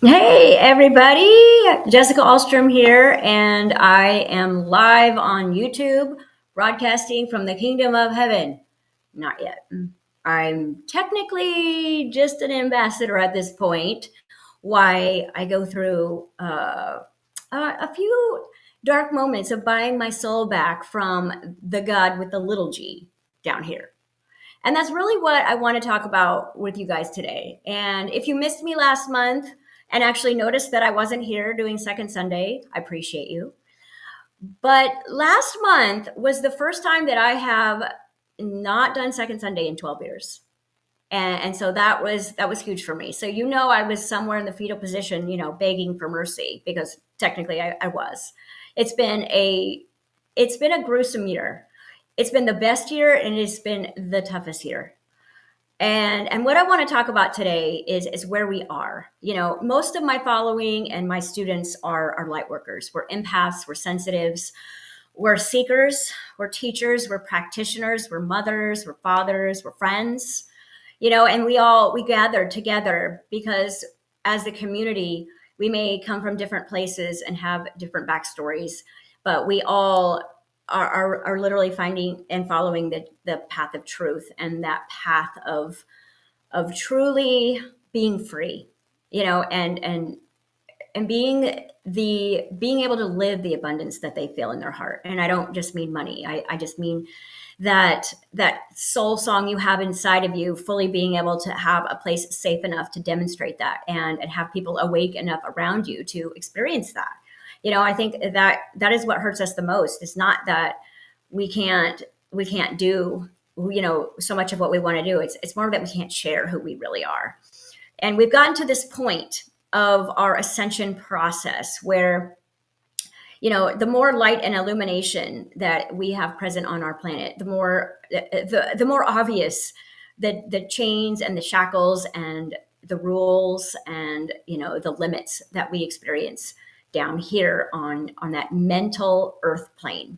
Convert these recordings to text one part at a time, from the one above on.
Hey, everybody. Jessica Alstrom here, and I am live on YouTube broadcasting from the Kingdom of Heaven. Not yet. I'm technically just an ambassador at this point. Why I go through a few dark moments of buying my soul back from the God with the little g down here. And that's really what I want to talk about with you guys today. And if you missed me last month and actually noticed that I wasn't here doing Second Sunday, I appreciate you. But last month was the first time that I have not done Second Sunday in 12 years. And so that was huge for me. So I was somewhere in the fetal position, begging for mercy because technically I was. It's been a it's been a gruesome year. It's been the best year and it's been the toughest year. And what I want to talk about today is where we are. Most of my following and my students are light workers. We're empaths, we're sensitives, we're seekers, we're teachers, we're practitioners, we're mothers, we're fathers, we're friends. And we gather together because as the community, we may come from different places and have different backstories, but we all are literally finding and following the path of truth and that path of truly being free, and being able to live the abundance that they feel in their heart. And I don't just mean money. I just mean that soul song you have inside of you, fully being able to have a place safe enough to demonstrate that and have people awake enough around you to experience that. I think that is what hurts us the most. It's not that we can't do so much of what we want to do. It's more that we can't share who we really are. And we've gotten to this point of our ascension process where the more light and illumination that we have present on our planet, the more obvious the chains and the shackles and the rules and the limits that we experience down here on that mental earth plane.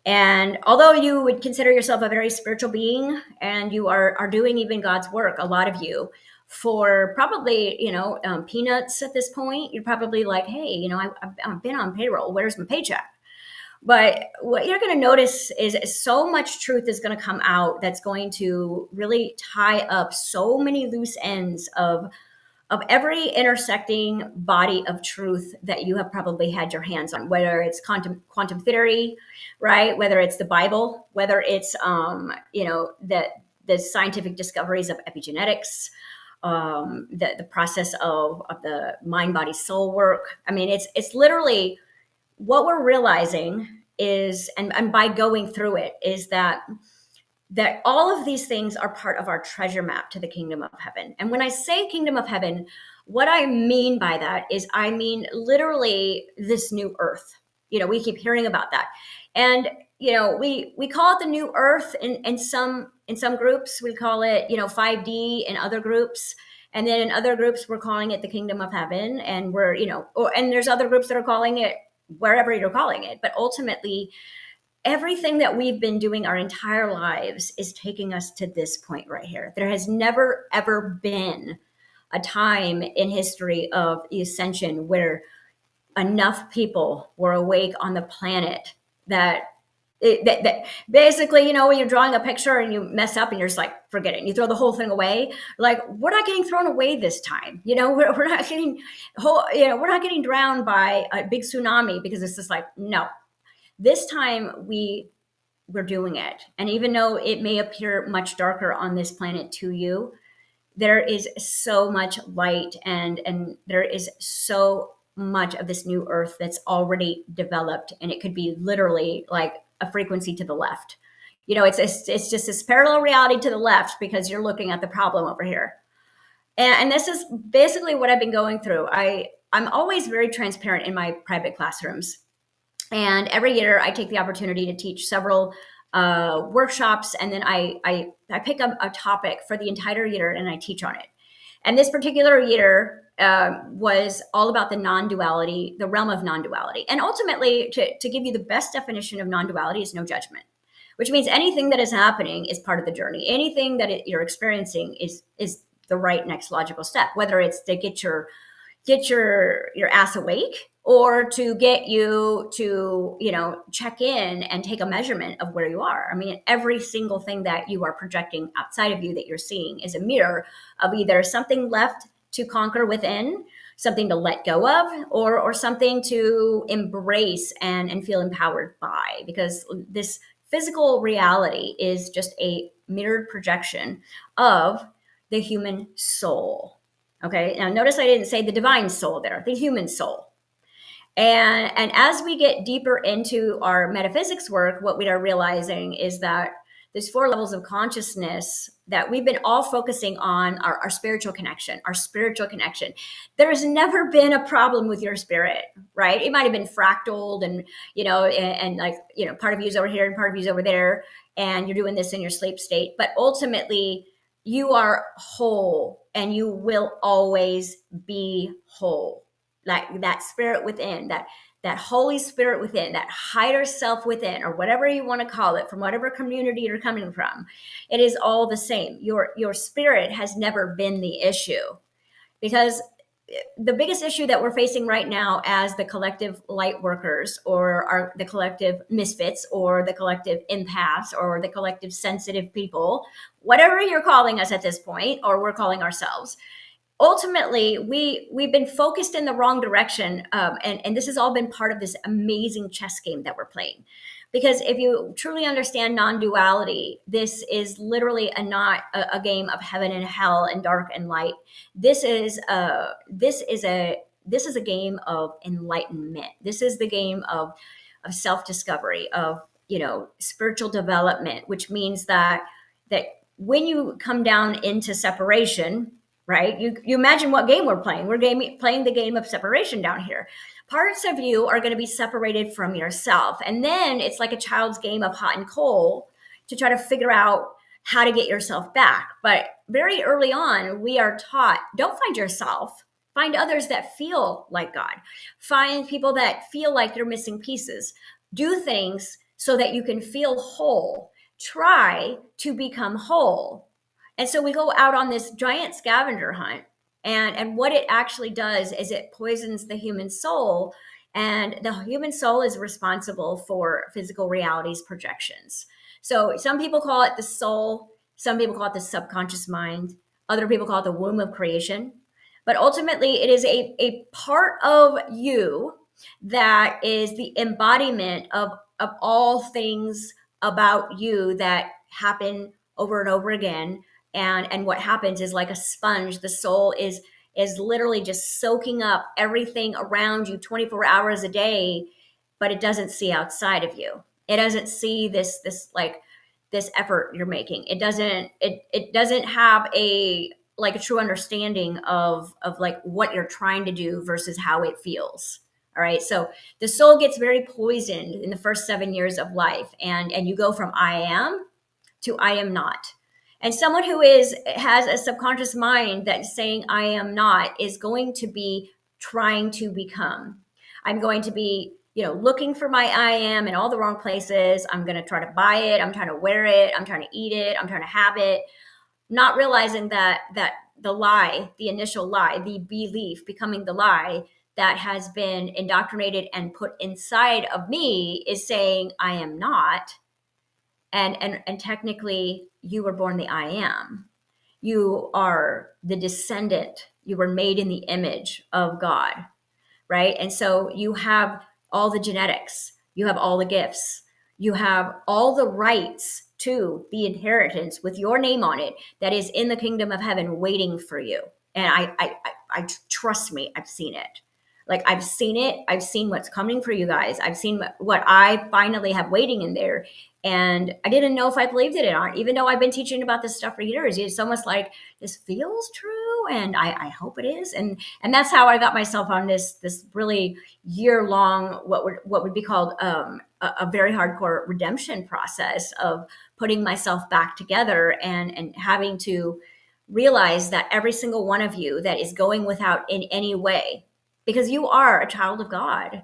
And although you would consider yourself a very spiritual being and you are doing even God's work, a lot of you, for probably, peanuts at this point, you're probably like, hey, I've been on payroll. Where's my paycheck? But what you're going to notice is so much truth is going to come out that's going to really tie up so many loose ends of every intersecting body of truth that you have probably had your hands on, whether it's quantum theory, right? Whether it's the Bible, whether it's the scientific discoveries of epigenetics, the process of the mind, body, soul work. I mean, it's literally what we're realizing is, and by going through it, is that all of these things are part of our treasure map to the kingdom of heaven. And when I say kingdom of heaven, what I mean by that is I mean literally this new earth. We keep hearing about that. And we call it the new earth in some groups. We call it 5D in other groups. And then in other groups we're calling it the kingdom of heaven, and and there's other groups that are calling it wherever you're calling it. But ultimately, everything that we've been doing our entire lives is taking us to this point right here. There has never, ever been a time in history of the ascension where enough people were awake on the planet that basically, when you're drawing a picture and you mess up and you're just like, forget it. And you throw the whole thing away. Like, we're not getting thrown away this time. We're not getting we're not getting drowned by a big tsunami because it's just like, no, this time we're doing it. And even though it may appear much darker on this planet to you, there is so much light and there is so much of this new earth that's already developed, and it could be literally like a frequency to the left. It's just this parallel reality to the left because you're looking at the problem over here. And this is basically what I've been going through. I'm always very transparent in my private classrooms. And every year I take the opportunity to teach several workshops, and then I pick up a topic for the entire year and I teach on it. And this particular year was all about the non-duality, the realm of non-duality. And ultimately, to give you the best definition of non-duality is no judgment, which means anything that is happening is part of the journey. Anything that you're experiencing is the right next logical step, whether it's to get your get your ass awake, or to get you to, check in and take a measurement of where you are. I mean, every single thing that you are projecting outside of you that you're seeing is a mirror of either something left to conquer within, something to let go of, or something to embrace and feel empowered by. Because this physical reality is just a mirrored projection of the human soul. Okay, now notice I didn't say the divine soul there, the human soul. And as we get deeper into our metaphysics work, what we are realizing is that there's 4 levels of consciousness that we've been all focusing on, our spiritual connection, our spiritual connection. There has never been a problem with your spirit, right? It might have been fractaled and, like, part of you is over here and part of you is over there, and you're doing this in your sleep state. But ultimately, you are whole, and you will always be whole. Like that spirit within, that Holy Spirit within, that higher self within, or whatever you want to call it, from whatever community you're coming from, it is all the same. Your spirit has never been the issue, because the biggest issue that we're facing right now as the collective light workers, or the collective misfits, or the collective empaths, or the collective sensitive people, whatever you're calling us at this point, or we're calling ourselves, ultimately we've been focused in the wrong direction, and this has all been part of this amazing chess game that we're playing. Because if you truly understand non-duality, this is literally not a game of heaven and hell and dark and light. This is a game of enlightenment. This is the game of self-discovery, of spiritual development, which means that when you come down into separation, right? You imagine what game we're playing. We're playing the game of separation down here. Parts of you are going to be separated from yourself. And then it's like a child's game of hot and cold to try to figure out how to get yourself back. But very early on, we are taught, don't find yourself, find others that feel like God. Find people that feel like you're missing pieces. Do things so that you can feel whole. Try to become whole. And so we go out on this giant scavenger hunt, and what it actually does is it poisons the human soul, and the human soul is responsible for physical reality's projections. So some people call it the soul, some people call it the subconscious mind, other people call it the womb of creation. But ultimately, it is a part of you that is the embodiment of all things about you that happen over and over again. And what happens is, like a sponge, the soul is literally just soaking up everything around you 24 hours a day, but it doesn't see outside of you. It doesn't see this effort you're making. It doesn't have a true understanding of like what you're trying to do versus how it feels. All right. So the soul gets very poisoned in the first 7 years of life, and you go from I am to I am not. And someone who has a subconscious mind that's saying I am not is going to be trying to become. I'm going to be, looking for my I am in all the wrong places. I'm going to try to buy it. I'm trying to wear it. I'm trying to eat it. I'm trying to have it. Not realizing that the lie, the initial lie, the belief becoming the lie that has been indoctrinated and put inside of me is saying I am not. And technically, you were born the I am. You are the descendant. You were made in the image of God, right? And so you have all the genetics. You have all the gifts. You have all the rights to the inheritance with your name on it that is in the kingdom of heaven waiting for you. And I trust me, I've seen it. Like, I've seen it. I've seen what's coming for you guys. I've seen what I finally have waiting in there. And I didn't know if I believed it or not, even though I've been teaching about this stuff for years. It's almost like, this feels true, and I hope it is. And that's how I got myself on this really year-long, what would be called a very hardcore redemption process of putting myself back together and having to realize that every single one of you that is going without in any way, because you are a child of God.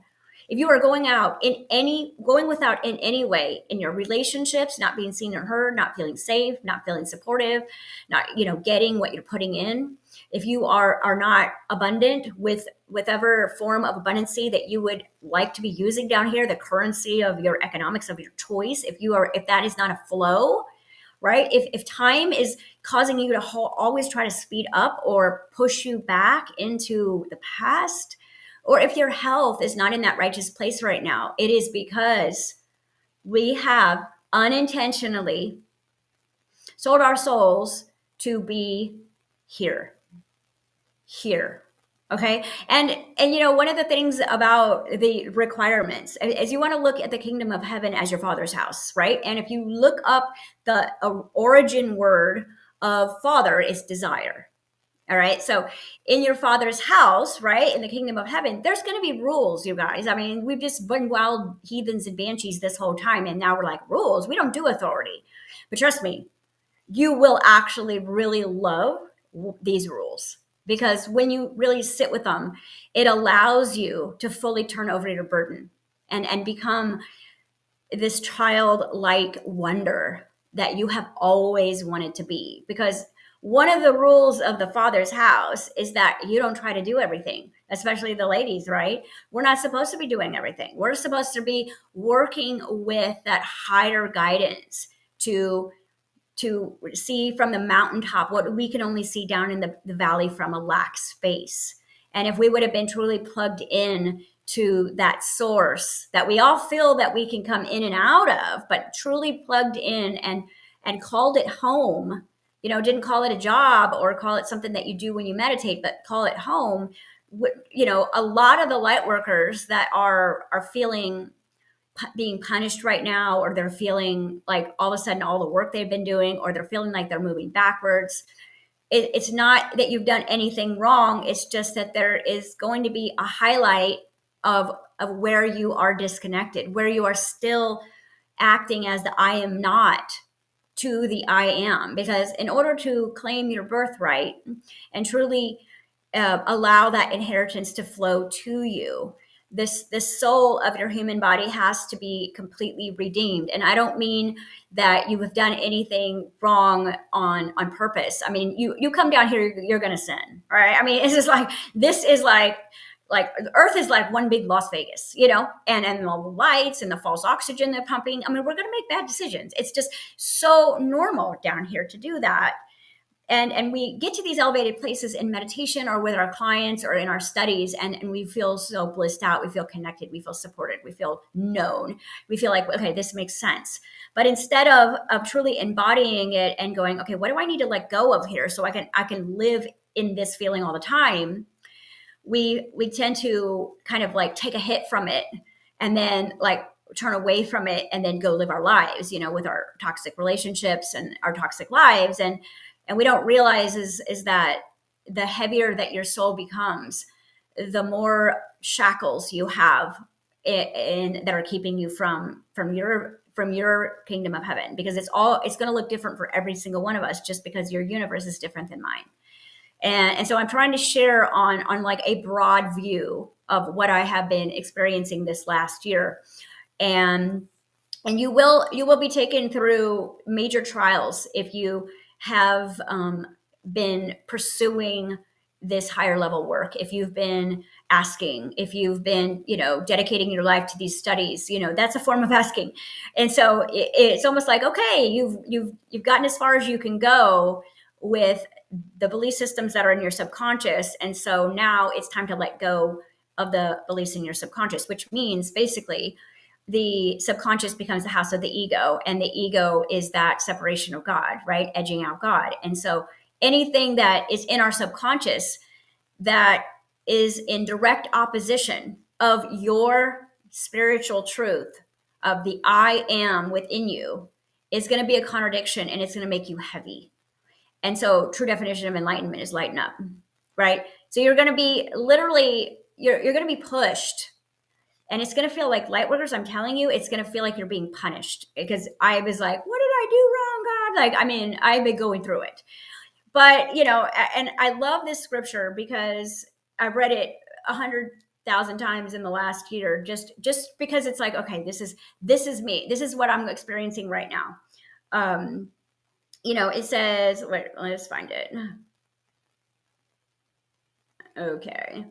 If you are going without in any way in your relationships, not being seen or heard, not feeling safe, not feeling supportive, not, getting what you're putting in, if you are not abundant with whatever form of abundancy that you would like to be using down here, the currency of your economics of your choice, if that is not a flow, right? If time is causing you to always try to speed up or push you back into the past, or if your health is not in that righteous place right now, it is because we have unintentionally sold our souls to be here. Okay. And one of the things about the requirements is you want to look at the kingdom of heaven as your father's house, right? And if you look up the origin word of father, is desire. All right. So in your father's house, right, in the kingdom of heaven, there's going to be rules, you guys. I mean, we've just been wild heathens and banshees this whole time. And now we're like, rules. We don't do authority. But trust me, you will actually really love these rules, because when you really sit with them, it allows you to fully turn over your burden and become this childlike wonder that you have always wanted to be. Because one of the rules of the father's house is that you don't try to do everything, especially the ladies, right? We're not supposed to be doing everything. We're supposed to be working with that higher guidance to see from the mountaintop what we can only see down in the valley from a lack space. And if we would have been truly plugged in to that source that we all feel that we can come in and out of, but truly plugged in and called it home, didn't call it a job or call it something that you do when you meditate, but call it home. A lot of the light workers that are feeling being punished right now, or they're feeling like all of a sudden all the work they've been doing, or they're feeling like they're moving backwards, it's not that you've done anything wrong. It's just that there is going to be a highlight of where you are disconnected, where you are still acting as the I am not to the I am. Because in order to claim your birthright and truly allow that inheritance to flow to you, this soul of your human body has to be completely redeemed. And I don't mean that you have done anything wrong on purpose. I mean, you come down here, you're going to sin, right? I mean, it's just like, this is like Earth is like one big Las Vegas, and the lights and the false oxygen they're pumping. I mean, we're going to make bad decisions. It's just so normal down here to do that. And we get to these elevated places in meditation or with our clients or in our studies, and we feel so blissed out. We feel connected. We feel supported. We feel known. We feel like, okay, this makes sense. But instead of truly embodying it and going, okay, what do I need to let go of here so I can live in this feeling all the time, we tend to kind of like take a hit from it and then like turn away from it and then go live our lives, with our toxic relationships and our toxic lives. And we don't realize is that the heavier that your soul becomes, the more shackles you have that are keeping you from your kingdom of heaven, because it's going to look different for every single one of us, just because your universe is different than mine. And so I'm trying to share on like a broad view of what I have been experiencing this last year. And you will be taken through major trials if you have been pursuing this higher level work, if you've been asking, if you've been, dedicating your life to these studies, that's a form of asking. And so it's almost like, okay, you've gotten as far as you can go with the belief systems that are in your subconscious. And so now it's time to let go of the beliefs in your subconscious, which means basically the subconscious becomes the house of the ego, and the ego is that separation of God, right? Edging out God. And so anything that is in our subconscious that is in direct opposition of your spiritual truth, of the I am within you, is going to be a contradiction, and it's going to make you heavy. And so true definition of enlightenment is lighten up, right? So you're going to be literally, you're going to be pushed. And it's going to feel like, light workers, I'm telling you, it's going to feel like you're being punished, because I was like, what did I do wrong, God? Like, I mean, I've been going through it. But, and I love this scripture because I've read it 100,000 times in the last year, just because it's like, okay, this is me. This is what I'm experiencing right now. It says, wait, let's find it. Okay.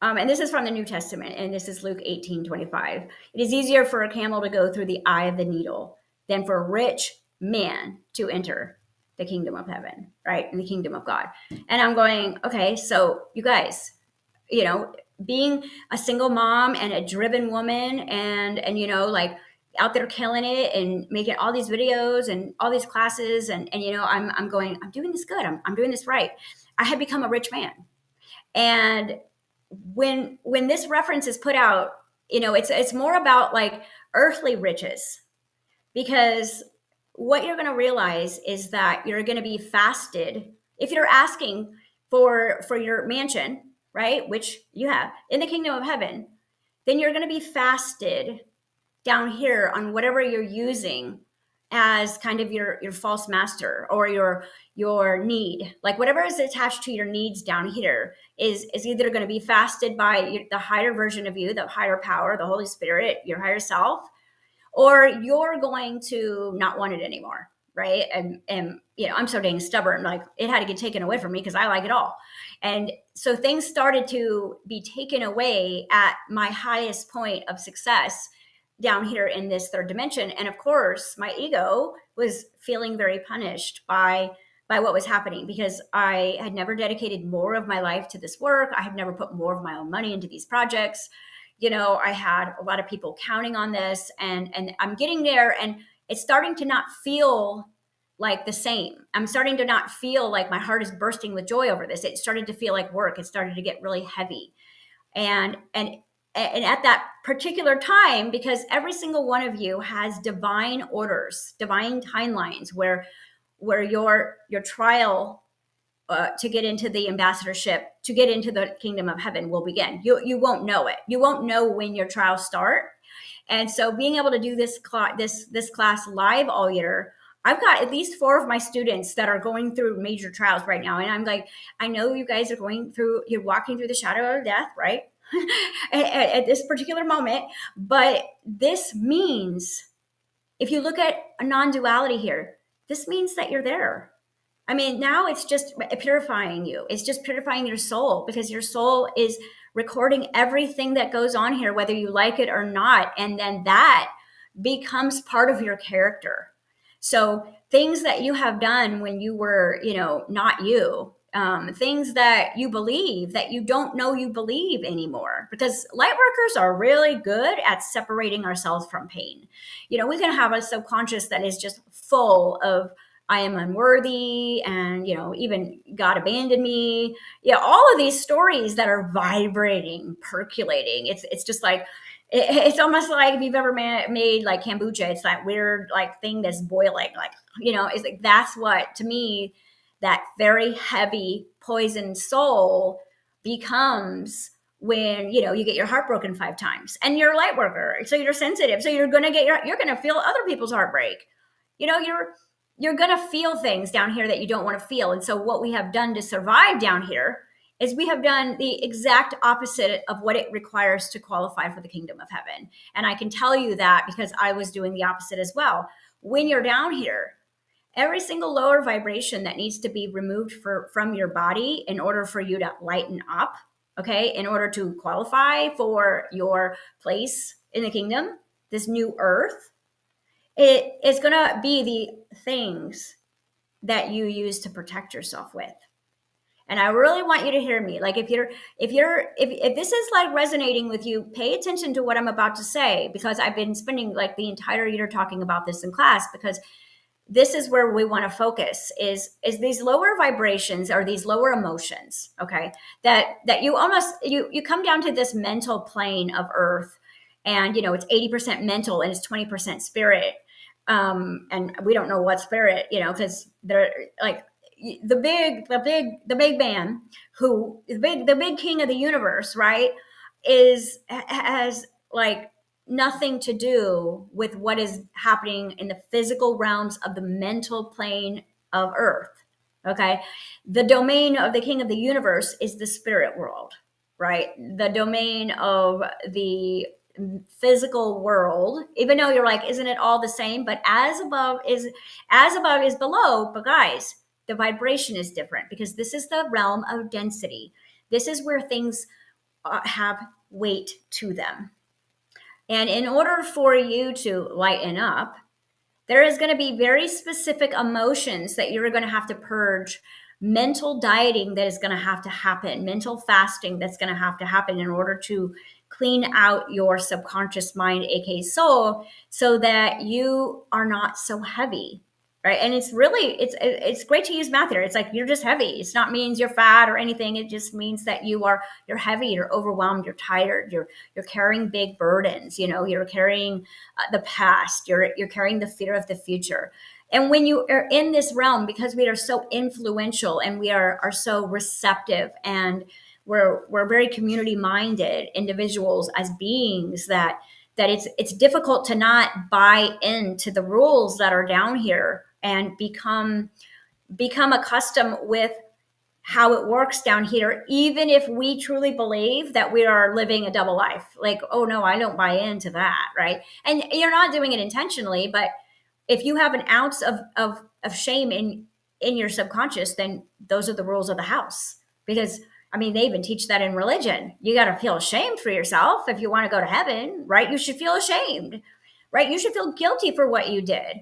And this is from the New Testament, and this is Luke 18:25. It is easier for a camel to go through the eye of the needle than for a rich man to enter the kingdom of heaven, right? In the kingdom of God. And I'm going, okay, so you guys, you know, being a single mom and a driven woman and like out there killing it and making all these videos and all these classes and I'm going, I'm doing this good. I'm doing this right. I had become a rich man. And when this reference is put out, it's more about like earthly riches, because what you're going to realize is that you're going to be fasted if you're asking for your mansion, right, which you have in the kingdom of heaven. Then you're going to be fasted down here on whatever you're using as kind of your false master or your need, like whatever is attached to your needs down here is either going to be fasted by the higher version of you, the higher power, the Holy Spirit, your higher self, or you're going to not want it anymore, right? And I'm so dang stubborn, like it had to get taken away from me because I like it all. And so things started to be taken away at my highest point of success down here in this third dimension. And of course my ego was feeling very punished by what was happening, because I had never dedicated more of my life to this work. I had never put more of my own money into these projects. I had a lot of people counting on this, and I'm getting there, and it's starting to not feel like the same. I'm starting to not feel like my heart is bursting with joy over this. It started to feel like work. It started to get really heavy. And at that particular time, because every single one of you has divine orders, divine timelines where your trial to get into the ambassadorship, to get into the kingdom of heaven will begin. You won't know it. You won't know when your trials start. And so being able to do this class live all year, I've got at least 4 of my students that are going through major trials right now. And I'm like, I know you guys are you're walking through the shadow of death, right? at this particular moment. But this means, if you look at a non-duality here, this means that you're there. I mean, now it's just purifying you. It's just purifying your soul, because your soul is recording everything that goes on here, whether you like it or not. And then that becomes part of your character. So things that you have done when you were, not you, things that you believe that you don't know you believe anymore, because light workers are really good at separating ourselves from pain. We can have a subconscious that is just full of, I am unworthy, and even God abandoned me. All of these stories that are vibrating, percolating. It's just like, it's almost like if you've ever made like kombucha. It's that weird like thing that's boiling, like it's like, that's what, to me, that very heavy poisoned soul becomes when you get your heart broken 5 times, and you're a light worker, so you're sensitive, so you're gonna feel other people's heartbreak. You're going to feel things down here that you don't want to feel. And so what we have done to survive down here is we have done the exact opposite of what it requires to qualify for the kingdom of heaven. And I can tell you that because I was doing the opposite as well. When you're down here, every single lower vibration that needs to be removed from your body in order for you to lighten up, okay, in order to qualify for your place in the kingdom, this new earth, it is going to be the things that you use to protect yourself with. And I really want you to hear me. Like, if this is like resonating with you, pay attention to what I'm about to say, because I've been spending like the entire year talking about this in class, because this is where we want to focus is these lower vibrations, or these lower emotions. Okay. That you almost, you come down to this mental plane of earth, and it's 80% mental and it's 20% spirit. And we don't know what spirit, because they're like the big man, who the big king of the universe, right, has like nothing to do with what is happening in the physical realms of the mental plane of earth. Okay. The domain of the king of the universe is the spirit world, right? The domain of the physical world, even though you're like, isn't it all the same? But as above is below. But guys, the vibration is different, because this is the realm of density. This is where things have weight to them. And in order for you to lighten up, there is going to be very specific emotions that you're going to have to purge, mental dieting that is going to have to happen, mental fasting that's going to have to happen in order to clean out your subconscious mind, aka soul, so that you are not so heavy. Right. And it's really, it's great to use math here. It's like, you're just heavy. It's not means you're fat or anything. It just means that you're heavy, you're overwhelmed, you're tired, you're carrying big burdens, you're carrying the past, you're carrying the fear of the future. And when you are in this realm, because we are so influential and we are so receptive, and we're very community minded individuals as beings, that it's difficult to not buy into the rules that are down here and become accustomed with how it works down here, even if we truly believe that we are living a double life. Like, oh no, I don't buy into that, right? And you're not doing it intentionally, but if you have an ounce of shame in your subconscious, then those are the rules of the house. Because I mean, they even teach that in religion. You got to feel ashamed for yourself if you want to go to heaven, right? You should feel ashamed, right? You should feel guilty for what you did.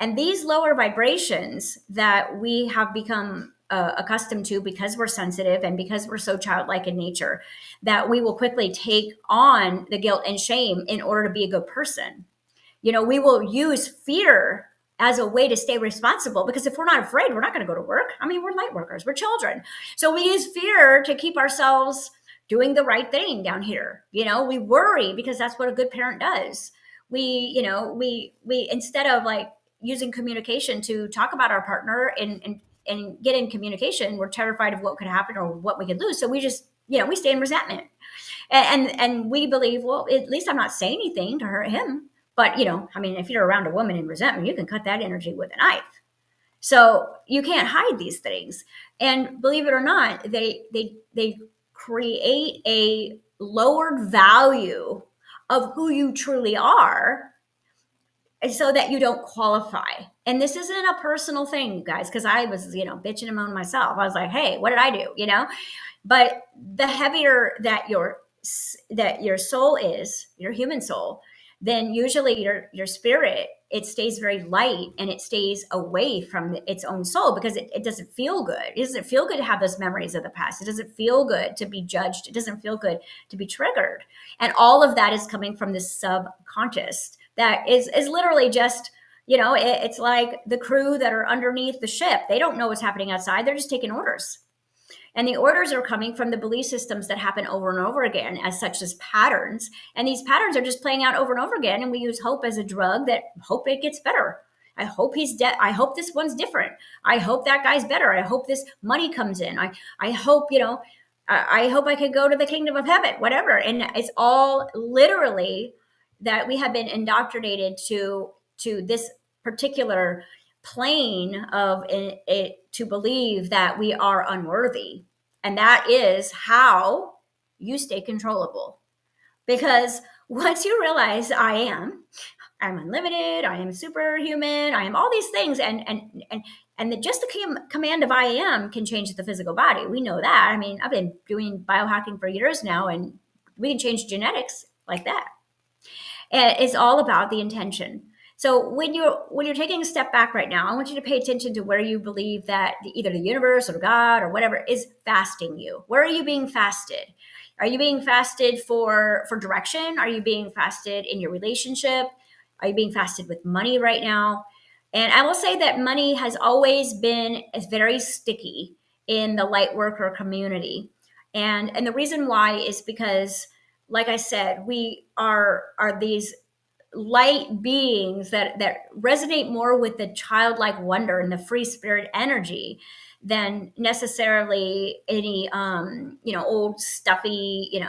And these lower vibrations that we have become accustomed to, because we're sensitive and because we're so childlike in nature, that we will quickly take on the guilt and shame in order to be a good person. We will use fear as a way to stay responsible, because if we're not afraid, we're not going to go to work. I mean, we're light workers, we're children. So we use fear to keep ourselves doing the right thing down here. We worry because that's what a good parent does. We instead of like using communication to talk about our partner and get in communication, we're terrified of what could happen or what we could lose. So we just, we stay in resentment. And we believe, well, at least I'm not saying anything to hurt him. But, I mean, if you're around a woman in resentment, you can cut that energy with a knife. So you can't hide these things. And believe it or not, they create a lowered value of who you truly are, so that you don't qualify. And this isn't a personal thing, guys, because I was, bitching and moaning myself. I was like, hey, what did I do? But the heavier that your soul is, your human soul, then usually your spirit, it stays very light and it stays away from its own soul, because it doesn't feel good. It doesn't feel good to have those memories of the past. It doesn't feel good to be judged. It doesn't feel good to be triggered. And all of that is coming from the subconscious that is literally just, it's like the crew that are underneath the ship. They don't know what's happening outside. They're just taking orders. And the orders are coming from the belief systems that happen over and over again, as such as patterns. And these patterns are just playing out over and over again. And we use hope as a drug, that hope it gets better. I hope he's dead. I hope this one's different. I hope that guy's better. I hope this money comes in. I hope, I hope I could go to the kingdom of heaven, whatever. And it's all literally that we have been indoctrinated to this particular plane of it, to believe that we are unworthy. And that is how you stay controllable. Because once you realize I'm unlimited, I am superhuman, I am all these things, and just the command of I am can change the physical body. We know that. I mean, I've been doing biohacking for years now, and we can change genetics like that. And it's all about the intention. So when you're taking a step back right now, I want you to pay attention to where you believe that either the universe or God or whatever is fasting you. Where are you being fasted? Are you being fasted for direction? Are you being fasted in your relationship? Are you being fasted with money right now? And I will say that money has always been very sticky in the light worker community. And the reason why is because, like I said, we are these light beings that resonate more with the childlike wonder and the free spirit energy than necessarily any old stuffy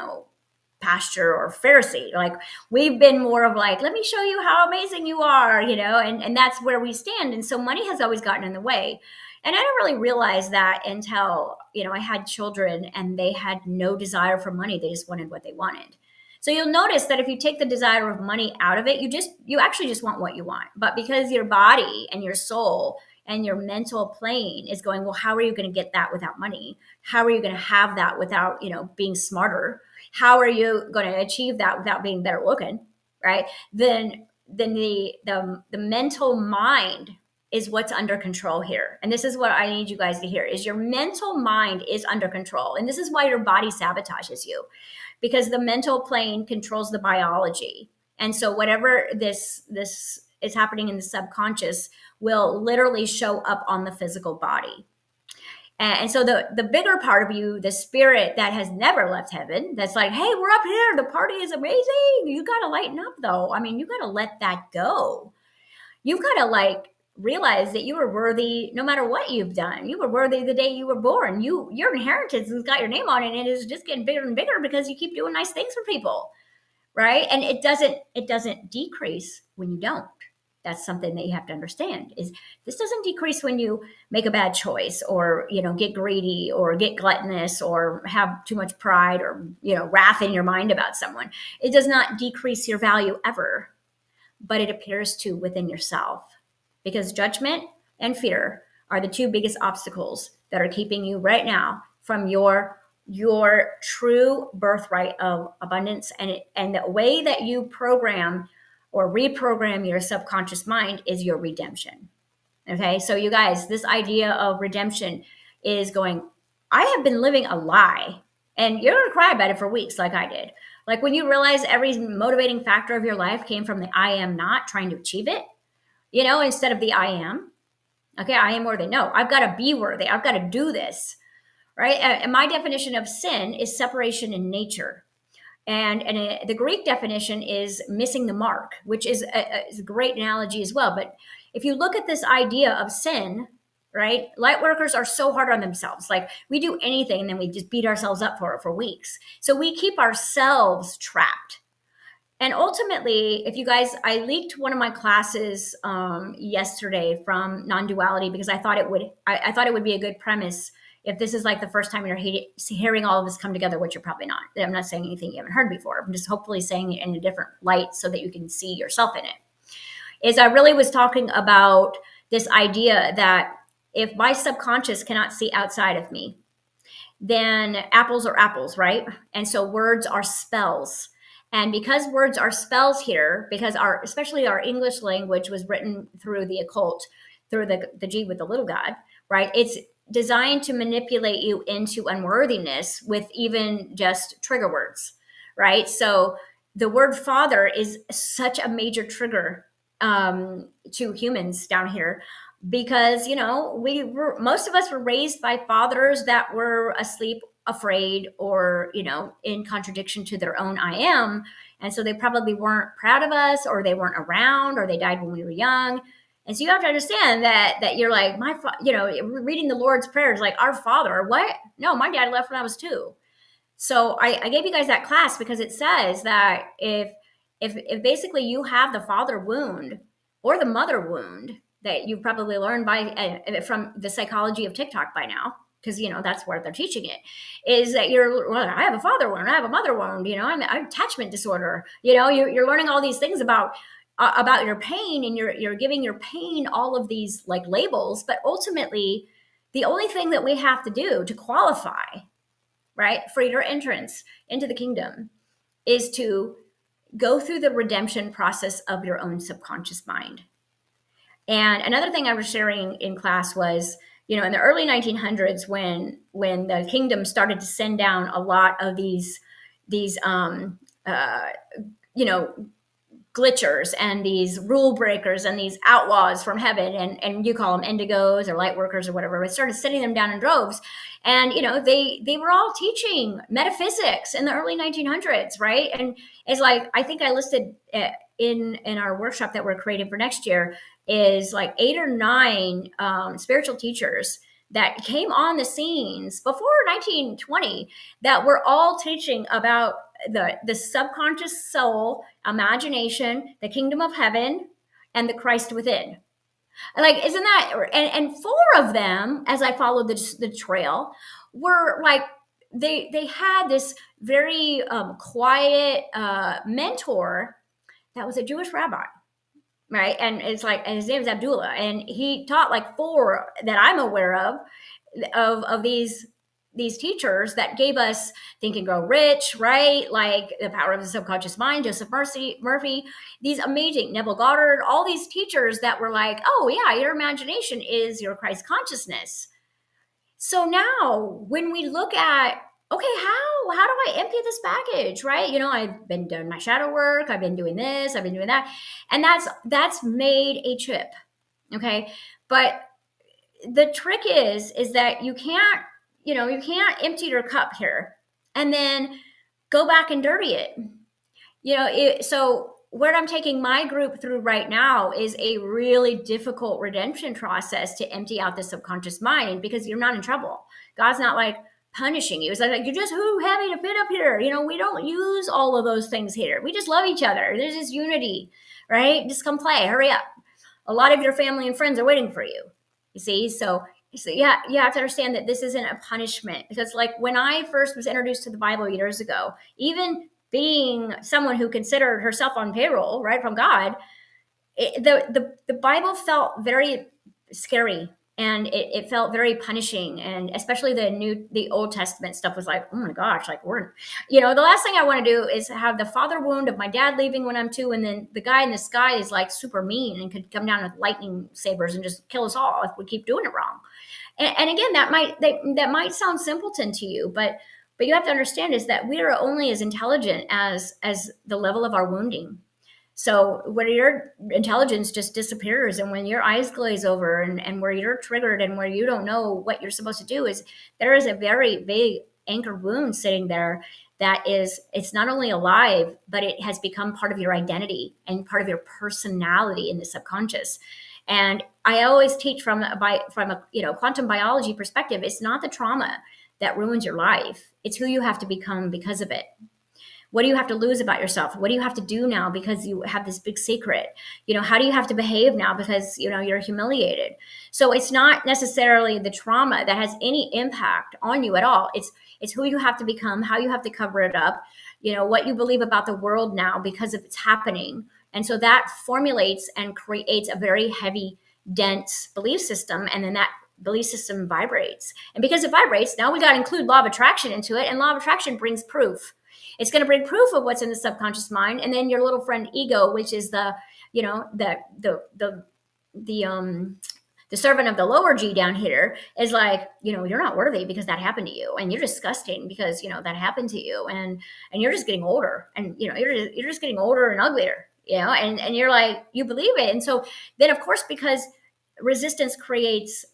pasture or Pharisee. Like, we've been more of like, let me show you how amazing you are, and that's where we stand. And so money has always gotten in the way. And I didn't really realize that until I had children and they had no desire for money. They just wanted what they wanted. So you'll notice that if you take the desire of money out of it, you actually just want what you want. But because your body and your soul and your mental plane is going, well, how are you going to get that without money? How are you going to have that without, being smarter? How are you going to achieve that without being better looking? Right? Then the mental mind is what's under control here. And this is what I need you guys to hear is your mental mind is under control. And this is why your body sabotages you, because the mental plane controls the biology. And so whatever this is happening in the subconscious will literally show up on the physical body. And so the bigger part of you, the spirit that has never left heaven, that's like, hey, we're up here. The party is amazing. You got to lighten up, though. I mean, you got to let that go. You've got to realize that you were worthy no matter what you've done. You were worthy the day you were born. Your inheritance has got your name on it, and it is just getting bigger and bigger because you keep doing nice things for people, right? And it doesn't decrease when you don't. That's something that you have to understand is this doesn't decrease when you make a bad choice or, get greedy or get gluttonous or have too much pride or, wrath in your mind about someone. It does not decrease your value ever, but it appears to within yourself, because judgment and fear are the two biggest obstacles that are keeping you right now from your true birthright of abundance. And the way that you program or reprogram your subconscious mind is your redemption. Okay, so you guys, this idea of redemption is going, I have been living a lie, and you're gonna cry about it for weeks like I did. Like when you realize every motivating factor of your life came from the I am not trying to achieve it, instead of the I am. Okay, I am worthy. No, I've got to be worthy. I've got to do this, right? And my definition of sin is separation in nature. And the Greek definition is missing the mark, which is a great analogy as well. But if you look at this idea of sin, right? Light workers are so hard on themselves. Like we do anything and then we just beat ourselves up for it for weeks. So we keep ourselves trapped. And ultimately, if you guys, I leaked one of my classes yesterday from non-duality because I thought it would be a good premise. If this is like the first time you're hearing all of this come together, which you're probably not. I'm not saying anything you haven't heard before. I'm just hopefully saying it in a different light so that you can see yourself in it. Is I really was talking about this idea that if my subconscious cannot see outside of me, then apples are apples, right? And so words are spells. And because words are spells here, because especially our English language was written through the occult, through the G with the little god, right? It's designed to manipulate you into unworthiness with even just trigger words, right? So the word father is such a major trigger to humans down here because, most of us were raised by fathers that were asleep, afraid, or, in contradiction to their own I am. And so they probably weren't proud of us, or they weren't around, or they died when we were young. And so you have to understand that you're like, reading the Lord's Prayer is like, our Father. What? No, my dad left when I was 2. So I gave you guys that class because it says that if basically you have the father wound or the mother wound that you've probably learned from the psychology of TikTok by now, because that's where they're teaching it, is that I have a father wound, I have a mother wound, I have attachment disorder, you're learning all these things about your pain, and you're giving your pain all of these like labels, but ultimately the only thing that we have to do to qualify, right, for your entrance into the kingdom is to go through the redemption process of your own subconscious mind. And another thing I was sharing in class was, in the early 1900s, when the kingdom started to send down a lot of these glitchers and these rule breakers and these outlaws from heaven, and you call them indigos or light workers or whatever, but started sending them down in droves. And they were all teaching metaphysics in the early 1900s, right? And it's like, I think I listed in our workshop that we're creating for next year is like 8 or 9 spiritual teachers that came on the scenes before 1920 that were all teaching about the subconscious soul, imagination, the kingdom of heaven, and the Christ within. Like, isn't that, and 4 of them, as I followed the trail, were like, they had this very quiet mentor that was a Jewish rabbi. right? And it's like, and his name is Abdullah, and he taught like 4 that I'm aware of these teachers that gave us Think and Grow Rich, right? Like The Power of the Subconscious Mind, Joseph Murphy, these amazing Neville Goddard, all these teachers that were like, oh yeah, your imagination is your Christ consciousness. So now when we look at, okay, how do I empty this baggage, right? I've been doing my shadow work, I've been doing this, I've been doing that, and that's made a trip, okay? But the trick is that you can't empty your cup here and then go back and dirty it. So what I'm taking my group through right now is a really difficult redemption process to empty out the subconscious mind, because you're not in trouble. God's not like punishing you. It's like you're just too heavy to fit up here. We don't use all of those things here. We just love each other. There's this unity, right? Just come play. Hurry up. A lot of your family and friends are waiting for you. You see, so yeah, you have to understand that this isn't a punishment, because like when I first was introduced to the Bible years ago, even being someone who considered herself on payroll, right, from God, the Bible felt very scary, and it felt very punishing, and especially the Old Testament stuff was like, oh my gosh, like the last thing I want to do is have the father wound of my dad leaving when I'm 2, and then the guy in the sky is like super mean and could come down with lightning sabers and just kill us all if we keep doing it wrong. And again, that might sound simpleton to you, but you have to understand is that we are only as intelligent as the level of our wounding. So where your intelligence just disappears, and when your eyes glaze over, and where you're triggered, and where you don't know what you're supposed to do, is there is a very big anchor wound sitting there that it's not only alive, but it has become part of your identity and part of your personality in the subconscious. And I always teach from a quantum biology perspective. It's not the trauma that ruins your life. It's who you have to become because of it. What do you have to lose about yourself? What do you have to do now because you have this big secret? How do you have to behave now because you're humiliated? So it's not necessarily the trauma that has any impact on you at all. It's who you have to become, how you have to cover it up, what you believe about the world now because of it's happening. And so that formulates and creates a very heavy, dense belief system, and then that belief system vibrates. And because it vibrates, now we got to include law of attraction into it, and law of attraction brings proof. It's going to bring proof of what's in the subconscious mind, and then your little friend ego, which is the servant of the lower G down here, is like, you're not worthy because that happened to you, and you're disgusting because that happened to you, and you're just getting older, and you're just getting older and uglier, and you're like, you believe it. And so then, of course, because resistance creates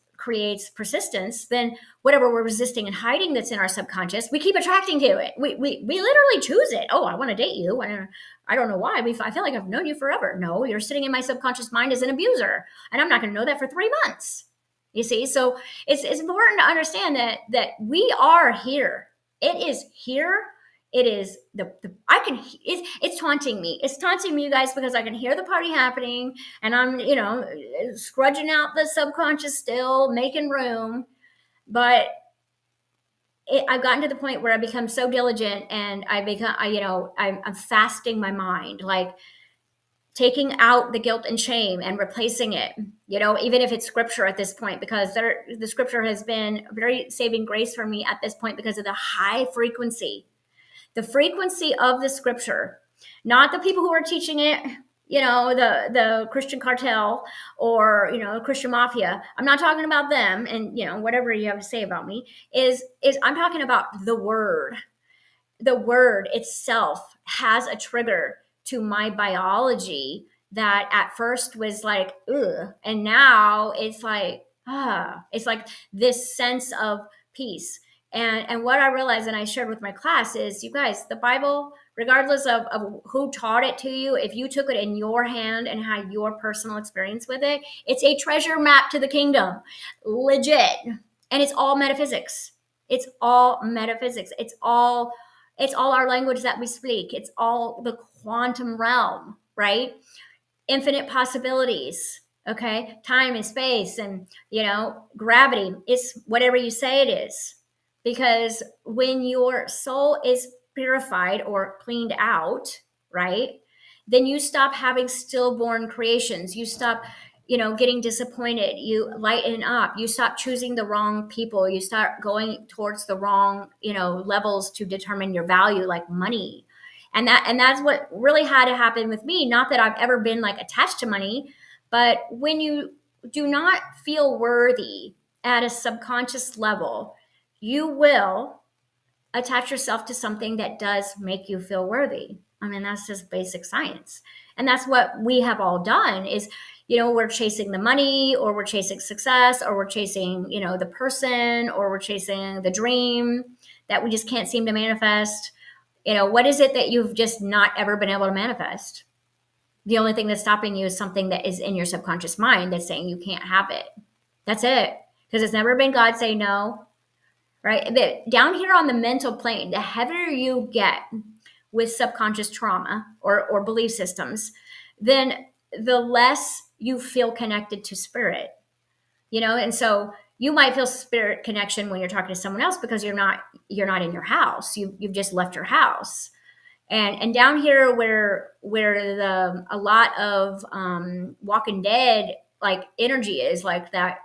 persistence, then whatever we're resisting and hiding that's in our subconscious, we keep attracting to it. We literally choose it. Oh, I want to date you. I don't know why. I feel like I've known you forever. No, you're sitting in my subconscious mind as an abuser, and I'm not going to know that for 3 months. You see, so it's important to understand that we are here. It is here. It is it's taunting me. It's taunting me, you guys, because I can hear the party happening, and I'm, scrudging out the subconscious still, making room. But I've gotten to the point where I become so diligent, and I'm fasting my mind, like taking out the guilt and shame and replacing it, even if it's scripture at this point, because the scripture has been very saving grace for me at this point because of the high frequency. The frequency of the scripture, not the people who are teaching it, the Christian cartel or, Christian mafia. I'm not talking about them, and, whatever you have to say about me is I'm talking about the word. The word itself has a trigger to my biology that at first was like, ugh, and now it's like, it's like this sense of peace. And what I realized, and I shared with my class, is, you guys, the Bible, regardless of who taught it to you, if you took it in your hand and had your personal experience with it, it's a treasure map to the kingdom. Legit. And it's all metaphysics. It's all metaphysics. It's all our language that we speak. It's all the quantum realm, right? Infinite possibilities. Okay. Time and space and, gravity. It's whatever you say it is. Because when your soul is purified or cleaned out, right, then you stop having stillborn creations. You stop, getting disappointed. You lighten up. You stop choosing the wrong people. You start going towards the wrong, levels to determine your value, like money. And that's what really had to happen with me. Not that I've ever been like attached to money, but when you do not feel worthy at a subconscious level, you will attach yourself to something that does make you feel worthy. I mean, that's just basic science. And that's what we have all done is, we're chasing the money, or we're chasing success, or we're chasing, the person, or we're chasing the dream that we just can't seem to manifest. What is it that you've just not ever been able to manifest? The only thing that's stopping you is something that is in your subconscious mind that's saying you can't have it. That's it. Because it's never been God say no, right? But down here on the mental plane, the heavier you get with subconscious trauma or belief systems, then the less you feel connected to spirit, and so you might feel spirit connection when you're talking to someone else because you're not in your house. You've just left your house. And down here where a lot of Walking Dead like energy is, like that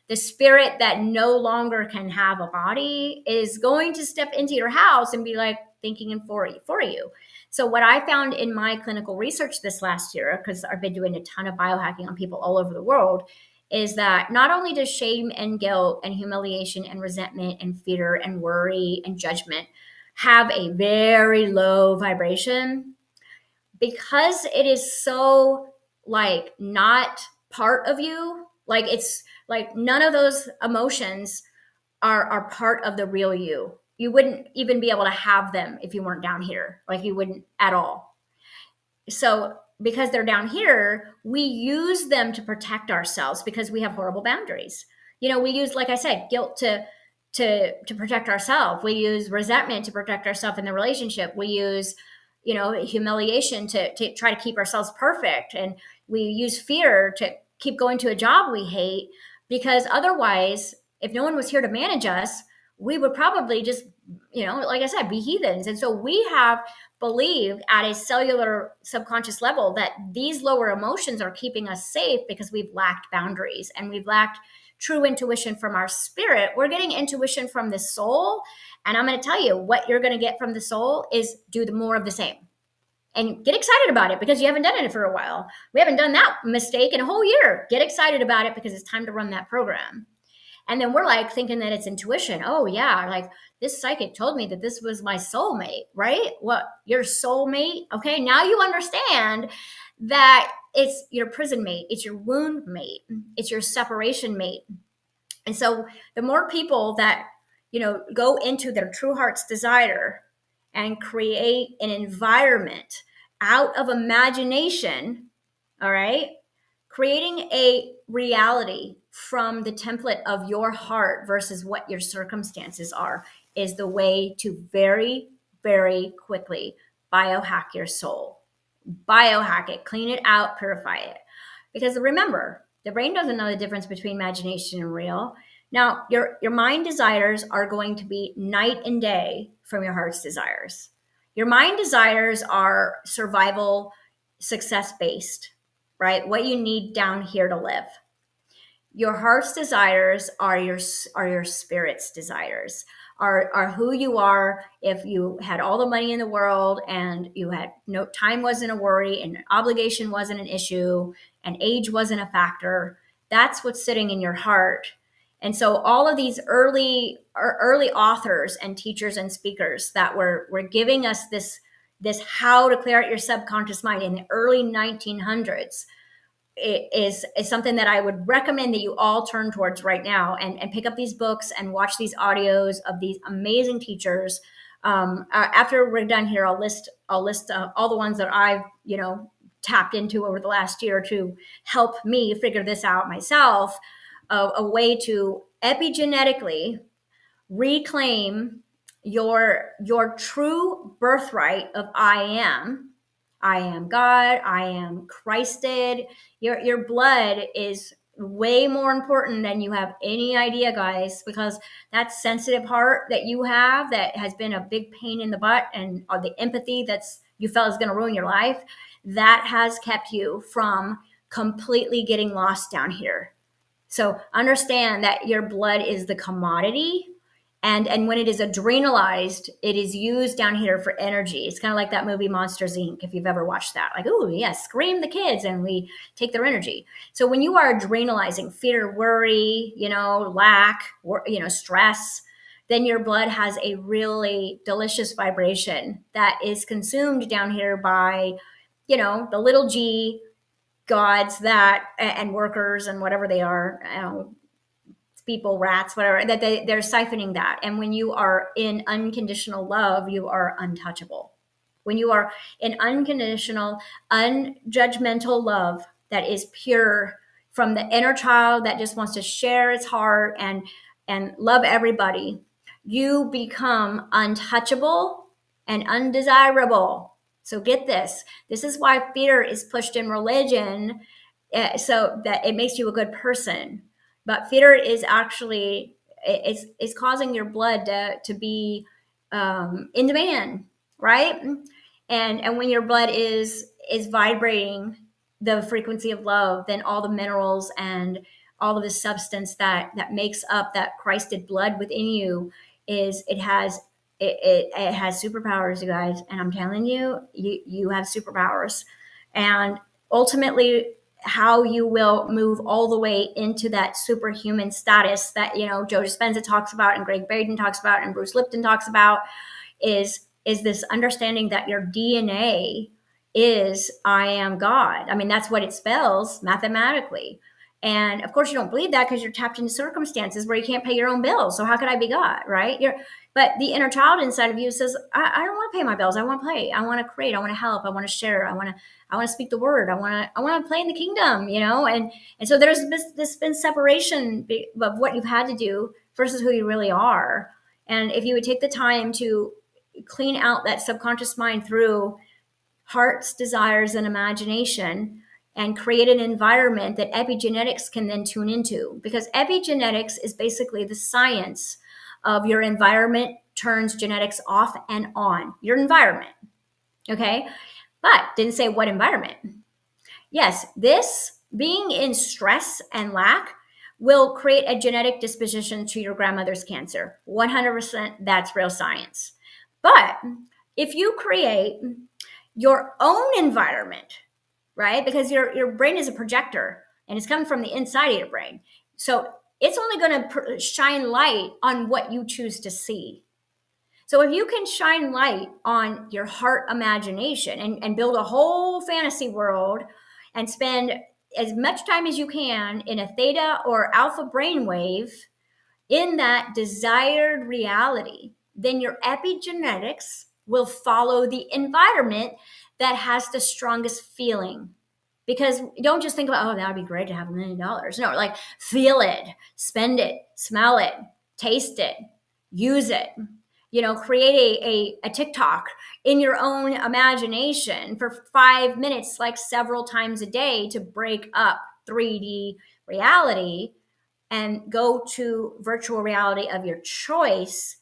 the spirit that no longer can have a body is going to step into your house and be like thinking and for you. So what I found in my clinical research this last year, because I've been doing a ton of biohacking on people all over the world, is that not only does shame and guilt and humiliation and resentment and fear and worry and judgment have a very low vibration, because it is so like not part of you, like it's like none of those emotions are part of the real you. You wouldn't even be able to have them if you weren't down here. Like you wouldn't at all. So because they're down here, we use them to protect ourselves because we have horrible boundaries. We use, like I said, guilt to protect ourselves. We use resentment to protect ourselves in the relationship. We use, humiliation to try to keep ourselves perfect. And we use fear to keep going to a job we hate, because otherwise, if no one was here to manage us, we would probably just, like I said, be heathens. And so we have believed at a cellular subconscious level that these lower emotions are keeping us safe because we've lacked boundaries and we've lacked true intuition from our spirit. We're getting intuition from the soul. And I'm going to tell you what you're going to get from the soul is do more of the same. And get excited about it because you haven't done it for a while. We haven't done that mistake in a whole year. Get excited about it because it's time to run that program. And then we're like thinking that it's intuition. Oh yeah, like this psychic told me that this was my soulmate, right? What, your soulmate? Okay, now you understand that it's your prison mate, it's your wound mate, it's your separation mate. And so the more people that, go into their true heart's desire and create an environment out of imagination, all right, creating a reality from the template of your heart versus what your circumstances are is the way to very, very quickly biohack your soul. Biohack it, clean it out, purify it. Because remember, the brain doesn't know the difference between imagination and real. Now, your mind desires are going to be night and day from your heart's desires. Your mind desires are survival, success-based, right? What you need down here to live. Your heart's desires are your spirit's desires, are who you are if you had all the money in the world and you had no time, wasn't a worry, and obligation wasn't an issue, and age wasn't a factor. That's what's sitting in your heart. And so all of these early authors and teachers and speakers that were giving us this how to clear out your subconscious mind in the early 1900s is something that I would recommend that you all turn towards right now and pick up these books and watch these audios of these amazing teachers. After we're done here, I'll list all the ones that I've tapped into over the last year to help me figure this out myself. A way to epigenetically reclaim your true birthright of I am God, I am Christed. Your blood is way more important than you have any idea, guys, because that sensitive heart that you have that has been a big pain in the butt, and the empathy that's you felt is going to ruin your life, that has kept you from completely getting lost down here. So understand that your blood is the commodity. And when it is adrenalized, it is used down here for energy. It's kind of like that movie Monsters Inc. If you've ever watched that, like, oh yes, scream the kids, and we take their energy. So when you are adrenalizing fear, worry, lack, stress, then your blood has a really delicious vibration that is consumed down here by, the little g gods that and workers and whatever they are, people, rats, whatever, that they're siphoning that. And when you are in unconditional love, you are untouchable. When you are in unconditional, unjudgmental love that is pure from the inner child that just wants to share its heart and love everybody, you become untouchable and undesirable. So get this. This is why fear is pushed in religion, so that it makes you a good person. But fear is actually is causing your blood to be in demand, right? And when your blood is vibrating the frequency of love, then all the minerals and all of the substance that makes up that Christed blood within you it has superpowers, you guys. And I'm telling you, you have superpowers. And ultimately, how you will move all the way into that superhuman status that Joe Dispenza talks about, and Greg Braden talks about, and Bruce Lipton talks about, is this understanding that your DNA is I am God. I mean, that's what it spells mathematically. And of course, you don't believe that because you're tapped into circumstances where you can't pay your own bills. So how could I be God, right? But the inner child inside of you says, I don't want to pay my bills. I want to play. I want to create. I want to help. I want to share. I want to speak the word. I want to play in the kingdom, And so there's this been separation of what you've had to do versus who you really are. And if you would take the time to clean out that subconscious mind through heart's desires and imagination, and create an environment that epigenetics can then tune into, because epigenetics is basically the science of your environment turns genetics off and on. Your environment, okay? But didn't say what environment. Yes, this being in stress and lack will create a genetic disposition to your grandmother's cancer. 100%, that's real science. But if you create your own environment, right? Because your brain is a projector and it's coming from the inside of your brain. So it's only going to shine light on what you choose to see. So if you can shine light on your heart imagination and build a whole fantasy world and spend as much time as you can in a theta or alpha brainwave in that desired reality, then your epigenetics will follow the environment that has the strongest feeling. Because don't just think about, that would be great to have $1 million. No, like feel it, spend it, smell it, taste it, use it. Create a TikTok in your own imagination for 5 minutes, like several times a day, to break up 3D reality and go to virtual reality of your choice.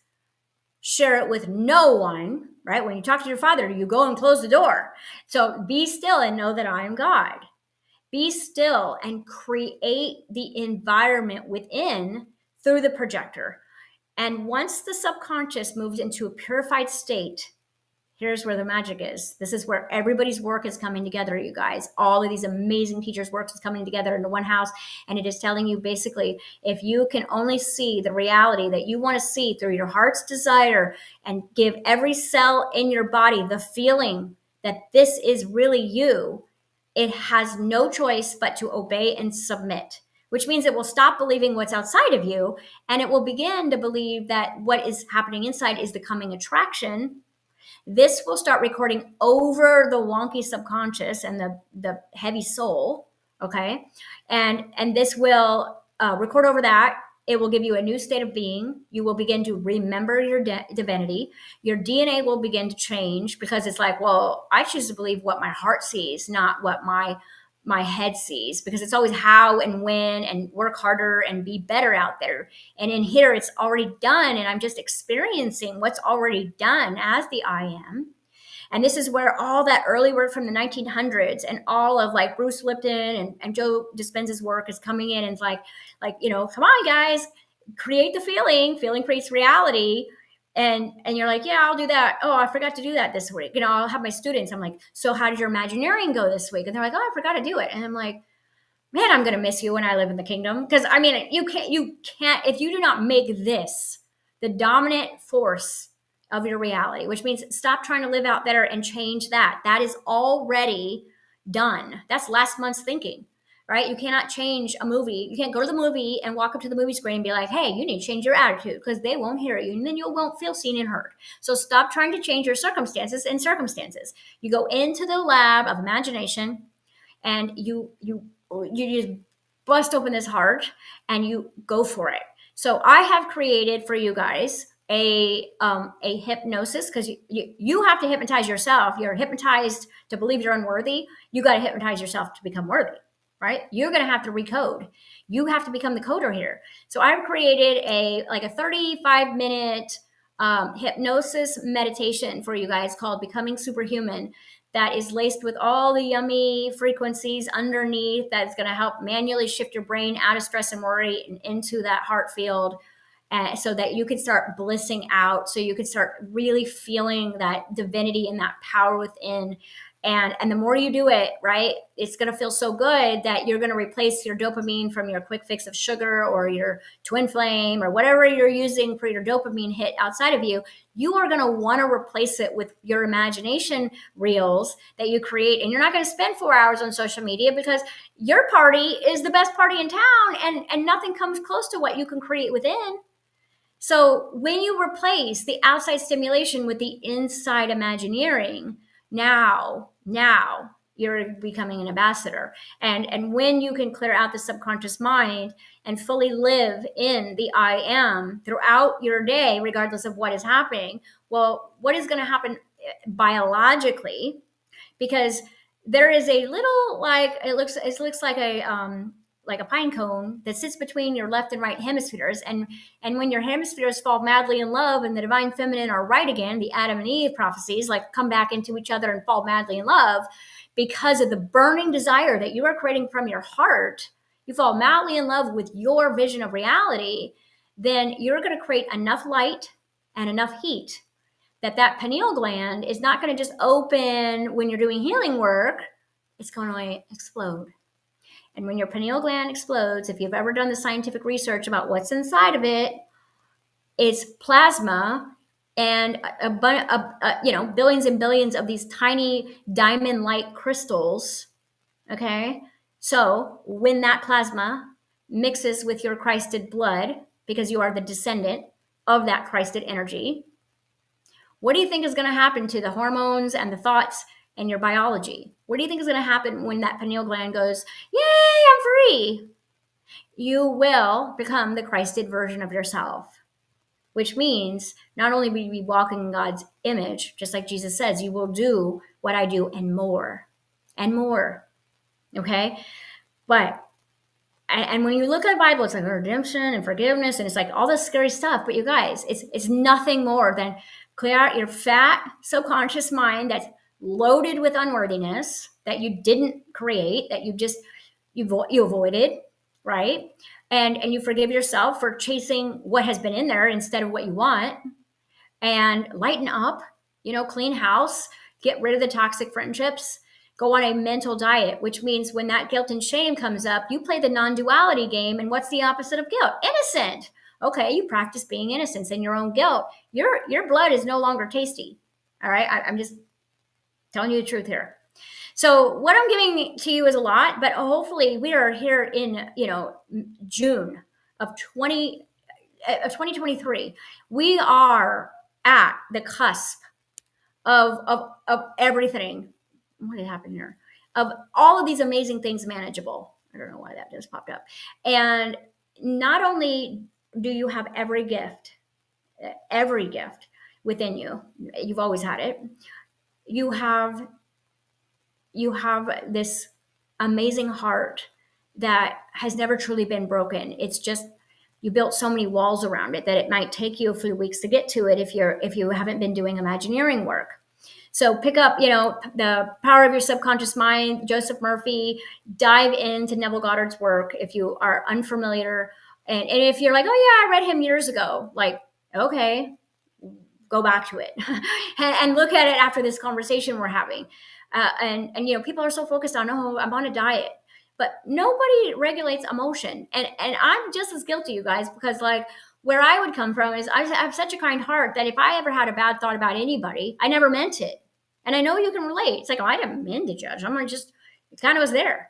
Share it with no one, right? When you talk to your father, you go and close the door. So be still and know that I am God. Be still and create the environment within through the projector. And once the subconscious moves into a purified state, here's where the magic is. This is where everybody's work is coming together, you guys. All of these amazing teachers' work is coming together into one house. And it is telling you basically, if you can only see the reality that you want to see through your heart's desire and give every cell in your body the feeling that this is really you, it has no choice but to obey and submit, which means it will stop believing what's outside of you. And it will begin to believe that what is happening inside is the coming attraction. This will start recording over the wonky subconscious and the heavy soul, okay? And this will record over that. It will give you a new state of being. You will begin to remember your divinity. Your DNA will begin to change, because it's like, well, I choose to believe what my heart sees, not what my head sees, because it's always how and when and work harder and be better out there. And in here, it's already done. And I'm just experiencing what's already done as the I am. And this is where all that early work from the 1900s and all of like Bruce Lipton and Joe Dispenza's work is coming in, and it's like, come on guys, create the feeling. Feeling creates reality. And you're like, yeah, I'll do that. Oh, I forgot to do that this week. I'll have my students. I'm like, so how did your Imagineering go this week? And they're like, oh, I forgot to do it. And I'm like, man, I'm going to miss you when I live in the kingdom. Because I mean, you can't, if you do not make this the dominant force of your reality, which means stop trying to live out there and change that. That is already done. That's last month's thinking, right? You cannot change a movie. You can't go to the movie and walk up to the movie screen and be like, hey, you need to change your attitude, because they won't hear you and then you won't feel seen and heard. So stop trying to change your circumstances and circumstances. You go into the lab of imagination and you just bust open this heart and you go for it. So I have created for you guys a hypnosis, because you have to hypnotize yourself. You're hypnotized to believe you're unworthy. You got to hypnotize yourself to become worthy, right? You're going to have to recode. You have to become the coder here. So I've created a 35-minute hypnosis meditation for you guys called Becoming Superhuman, that is laced with all the yummy frequencies underneath, that's going to help manually shift your brain out of stress and worry and into that heart field, so that you can start blissing out, so you can start really feeling that divinity and that power within. And the more you do it, right, it's going to feel so good that you're going to replace your dopamine from your quick fix of sugar or your twin flame or whatever you're using for your dopamine hit outside of you. You are going to want to replace it with your imagination reels that you create. And you're not going to spend 4 hours on social media, because your party is the best party in town, and nothing comes close to what you can create within. So when you replace the outside stimulation with the inside imagineering, now you're becoming an ambassador. And when you can clear out the subconscious mind and fully live in the I am throughout your day, regardless of what is happening, well, what is going to happen biologically? Because there is a little, it looks like a pine cone that sits between your left and right hemispheres. And when your hemispheres fall madly in love and the divine feminine are right again, the Adam and Eve prophecies, like come back into each other and fall madly in love, because of the burning desire that you are creating from your heart, you fall madly in love with your vision of reality, then you're going to create enough light and enough heat that pineal gland is not going to just open when you're doing healing work. It's going to explode. And when your pineal gland explodes, if you've ever done the scientific research about what's inside of it, it's plasma and billions and billions of these tiny diamond-like crystals. Okay, so when that plasma mixes with your Christed blood, because you are the descendant of that Christed energy, what do you think is going to happen to the hormones and the thoughts and your biology? What do you think is going to happen when that pineal gland goes, yay, I'm free? You will become the Christed version of yourself, which means not only will you be walking in God's image, just like Jesus says, you will do what I do and more and more. Okay? And when you look at the Bible, it's like redemption and forgiveness, and it's like all this scary stuff. But you guys, it's nothing more than clear out your fat subconscious mind that's loaded with unworthiness that you didn't create, that you avoided, right? And you forgive yourself for chasing what has been in there instead of what you want, and lighten up, clean house, get rid of the toxic friendships, go on a mental diet, which means when that guilt and shame comes up, you play the non-duality game. And what's the opposite of guilt? Innocent. Okay, you practice being innocent in your own guilt. Your blood is no longer tasty. All right, I'm just telling you the truth here. So what I'm giving to you is a lot, but hopefully we are here in June of 2023. We are at the cusp of everything. What did happen here? Of all of these amazing things manageable. I don't know why that just popped up. And not only do you have every gift within you, you've always had it. You have this amazing heart that has never truly been broken. It's just you built so many walls around it that it might take you a few weeks to get to it if you haven't been doing Imagineering work. So pick up, the Power of Your Subconscious Mind, Joseph Murphy. Dive into Neville Goddard's work if you are unfamiliar. And if you're like, oh yeah, I read him years ago, like, okay, go back to it and look at it after this conversation we're having. And people are so focused on, oh, I'm on a diet, but nobody regulates emotion. And I'm just as guilty, you guys, because like where I would come from is I have such a kind heart that if I ever had a bad thought about anybody, I never meant it. And I know you can relate. It's like, oh, I didn't mean to judge. It kind of was there.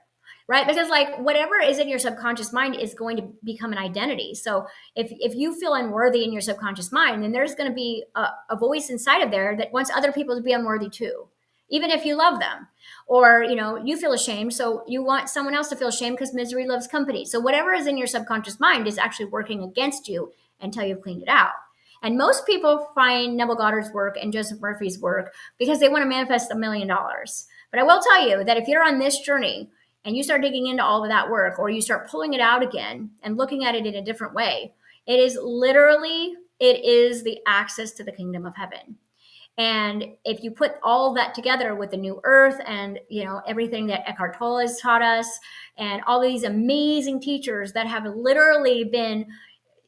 Right. Because like whatever is in your subconscious mind is going to become an identity. So if you feel unworthy in your subconscious mind, then there's going to be a voice inside of there that wants other people to be unworthy too, even if you love them. Or you feel ashamed, so you want someone else to feel ashamed because misery loves company. So whatever is in your subconscious mind is actually working against you until you've cleaned it out. And most people find Neville Goddard's work and Joseph Murphy's work because they want to manifest $1 million. But I will tell you that if you're on this journey and you start digging into all of that work, or you start pulling it out again and looking at it in a different way, it is the access to the kingdom of heaven. And if you put all of that together with the new earth and everything that Eckhart Tolle has taught us, and all these amazing teachers that have literally been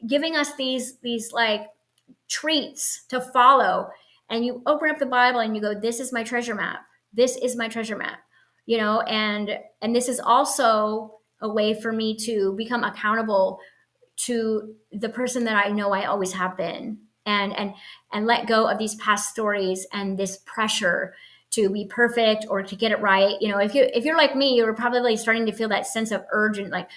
giving us these like treats to follow, and you open up the Bible and you go, this is my treasure map. This is my treasure map. And this is also a way for me to become accountable to the person that I know I always have been, and let go of these past stories and this pressure to be perfect or to get it right. If you're like me, you're probably starting to feel that sense of urgent, like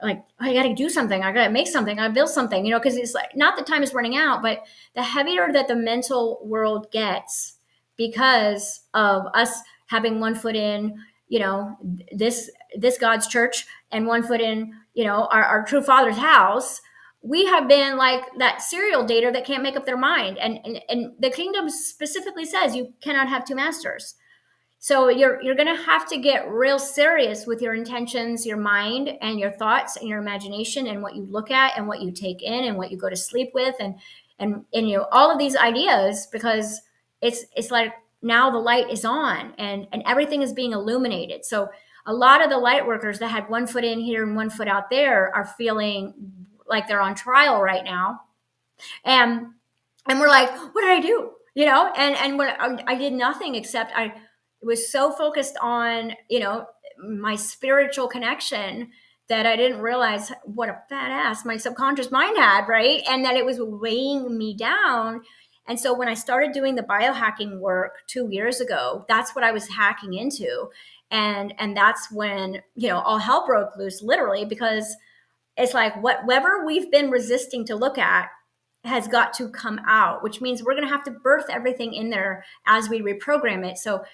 I got to do something, I got to make something, I build something, because it's like not the time is running out, but the heavier that the mental world gets because of us having one foot in this God's church and one foot in our true Father's house. We have been like that serial dater that can't make up their mind, and the kingdom specifically says you cannot have two masters. So you're going to have to get real serious with your intentions, your mind, and your thoughts, and your imagination, and what you look at, and what you take in, and what you go to sleep with, and all of these ideas, because it's like now the light is on, and everything is being illuminated. So a lot of the light workers that had one foot in here and one foot out there are feeling like they're on trial right now, and we're like, what did I do? And when I did nothing except I was so focused on my spiritual connection that I didn't realize what a fat ass my subconscious mind had, right? And that it was weighing me down. And so when I started doing the biohacking work 2 years ago, that's what I was hacking into. And that's when all hell broke loose, literally, because it's like whatever we've been resisting to look at has got to come out, which means we're going to have to birth everything in there as we reprogram it. So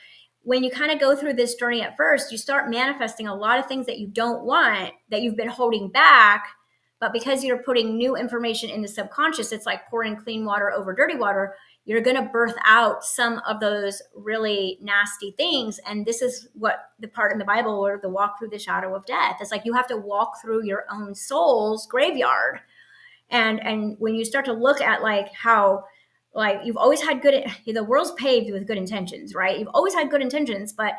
when you kind of go through this journey at first, you start manifesting a lot of things that you don't want, that you've been holding back. But because you're putting new information in the subconscious, it's like pouring clean water over dirty water. You're going to birth out some of those really nasty things. And this is what the part in the Bible where the walk through the shadow of death. It's like you have to walk through your own soul's graveyard. And when you start to look at like how like you've always had the world's paved with good intentions, right? You've always had good intentions, but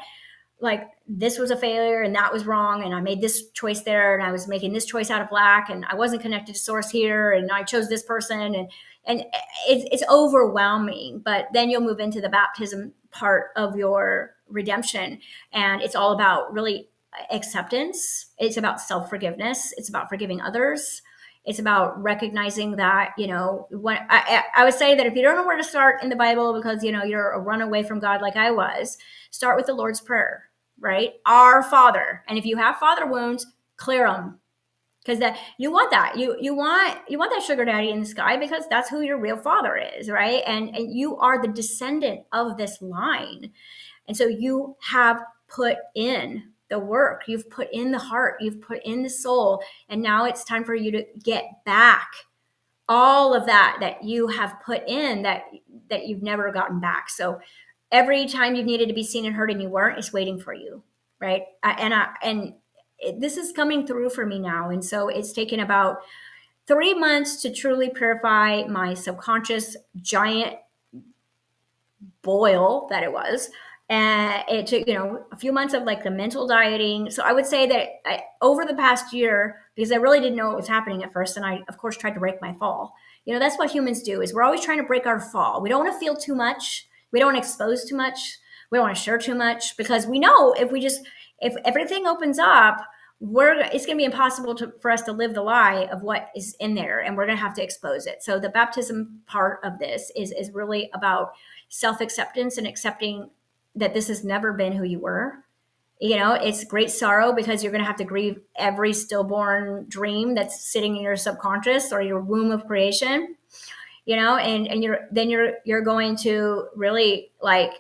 like this was a failure and that was wrong, and I made this choice there, and I was making this choice out of black, and I wasn't connected to source here, and I chose this person, and it's overwhelming. But then you'll move into the baptism part of your redemption, and it's all about really acceptance. It's about self-forgiveness. It's about forgiving others. It's about recognizing that, when I would say that if you don't know where to start in the Bible because, you're a runaway from God like I was, start with the Lord's Prayer, right? Our Father. And if you have father wounds, clear them. Because that you want that. You want that sugar daddy in the sky because that's who your real father is, right? And you are the descendant of this line. And so you have put in the work, you've put in the heart, you've put in the soul, and now it's time for you to get back all of that you have put in that you've never gotten back. So every time you've needed to be seen and heard and you weren't, it's waiting for you, right? This is coming through for me now, and so it's taken about 3 months to truly purify my subconscious giant boil that it was. And it took, a few months of like the mental dieting. So I would say that over the past year, because I really didn't know what was happening at first, and I, of course, tried to break my fall. That's what humans do, is we're always trying to break our fall. We don't want to feel too much. We don't want to expose too much. We don't want to share too much, because we know if everything opens up, it's going to be impossible for us to live the lie of what is in there, and we're going to have to expose it. So the baptism part of this is really about self-acceptance and accepting that this has never been who you were. It's great sorrow, because you're going to have to grieve every stillborn dream that's sitting in your subconscious or your womb of creation. And you're going to really like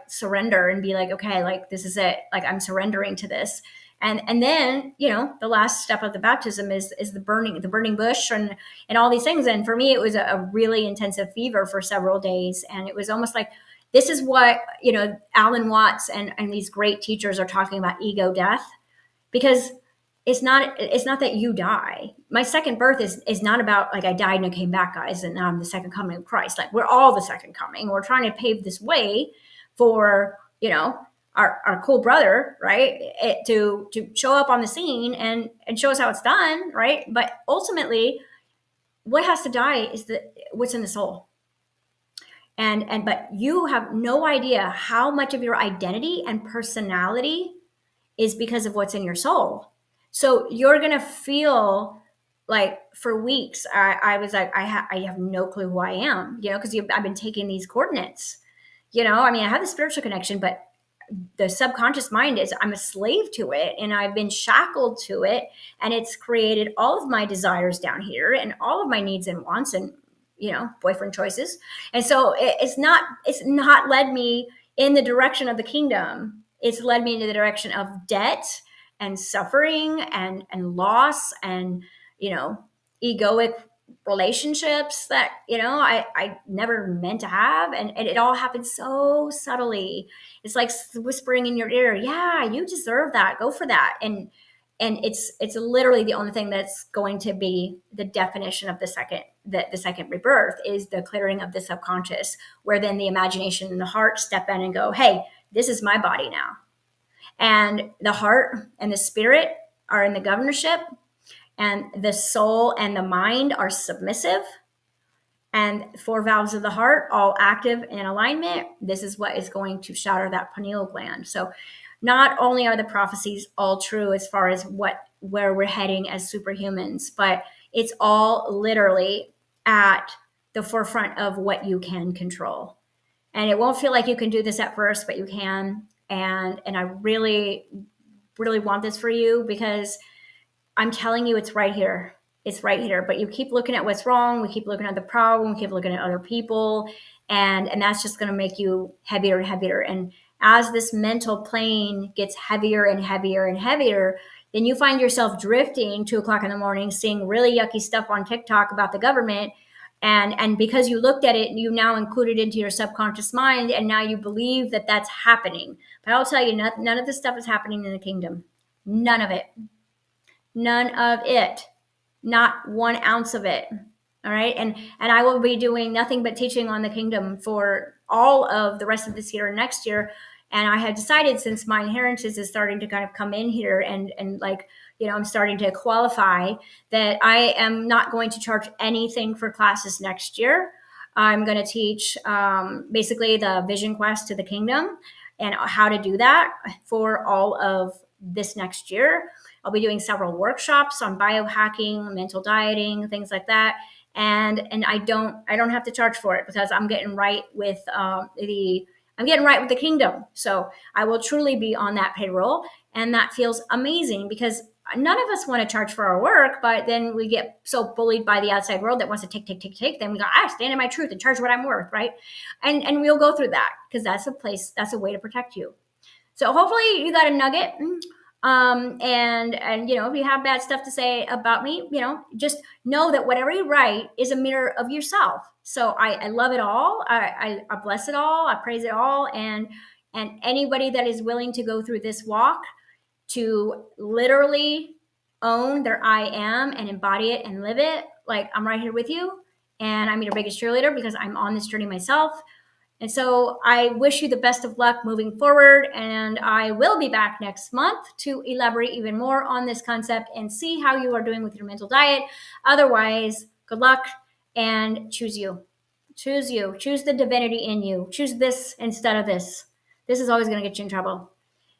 surrender and be like, okay, like this is it. Like I'm surrendering to this. And then, the last step of the baptism is the burning bush and all these things. And for me, it was a really intensive fever for several days. And it was almost like, this is what, Alan Watts and these great teachers are talking about, ego death, because it's not that you die. My second birth is not about like I died and I came back, guys, and now I'm the second coming of Christ. Like we're all the second coming. We're trying to pave this way for, our cool brother, right? To show up on the scene and show us how it's done, right? But ultimately, what has to die is what's in the soul. But you have no idea how much of your identity and personality is because of what's in your soul. So you're gonna feel like for weeks, I was like, I have no clue who I am, because I've been taking these coordinates. I have the spiritual connection, but the subconscious mind I'm a slave to it, and I've been shackled to it, and it's created all of my desires down here and all of my needs and wants and boyfriend choices. And so it's not led me in the direction of the kingdom. It's led me into the direction of debt and suffering and loss and egoic relationships that I never meant to have, and it all happened so subtly. It's like whispering in your ear, yeah, you deserve that, go for that. And it's literally the only thing that's going to be the definition of the second rebirth, is the clearing of the subconscious, where then the imagination and the heart step in and go, hey, this is my body now. And the heart and the spirit are in the governorship, and the soul and the mind are submissive, and 4 valves of the heart all active in alignment. This is what is going to shatter that pineal gland. So not only are the prophecies all true as far as where we're heading as superhumans, but it's all literally at the forefront of what you can control. And it won't feel like you can do this at first, but you can. And I really, really want this for you, because I'm telling you, it's right here. It's right here. But you keep looking at what's wrong. We keep looking at the problem. We keep looking at other people. And that's just going to make you heavier and heavier. And as this mental plane gets heavier and heavier and heavier, then you find yourself drifting 2:00 in the morning, seeing really yucky stuff on TikTok about the government. And because you looked at it, you now include it into your subconscious mind, and now you believe that that's happening. But I'll tell you, none of this stuff is happening in the kingdom. None of it. None of it. Not 1 ounce of it. All right. And I will be doing nothing but teaching on the kingdom for all of the rest of this year and next year. And I have decided, since my inheritance is starting to kind of come in here and like, I'm starting to qualify, that I am not going to charge anything for classes next year. I'm going to teach basically the vision quest to the kingdom and how to do that for all of this next year. I'll be doing several workshops on biohacking, mental dieting, things like that. And I don't have to charge for it, because I'm getting right with the kingdom. So I will truly be on that payroll. And that feels amazing, because none of us want to charge for our work, but then we get so bullied by the outside world that wants to take. Then we go, stand in my truth and charge what I'm worth, right? And we'll go through that, because that's a way to protect you. So hopefully you got a nugget. And if you have bad stuff to say about me, just know that whatever you write is a mirror of yourself. So I love it all. I bless it all. I praise it all. And anybody that is willing to go through this walk to literally own their I am and embody it and live it, like, I'm right here with you. And I'm your biggest cheerleader, because I'm on this journey myself. And so I wish you the best of luck moving forward. And I will be back next month to elaborate even more on this concept and see how you are doing with your mental diet. Otherwise, good luck and choose you. Choose you. Choose the divinity in you. Choose this instead of this. This is always going to get you in trouble.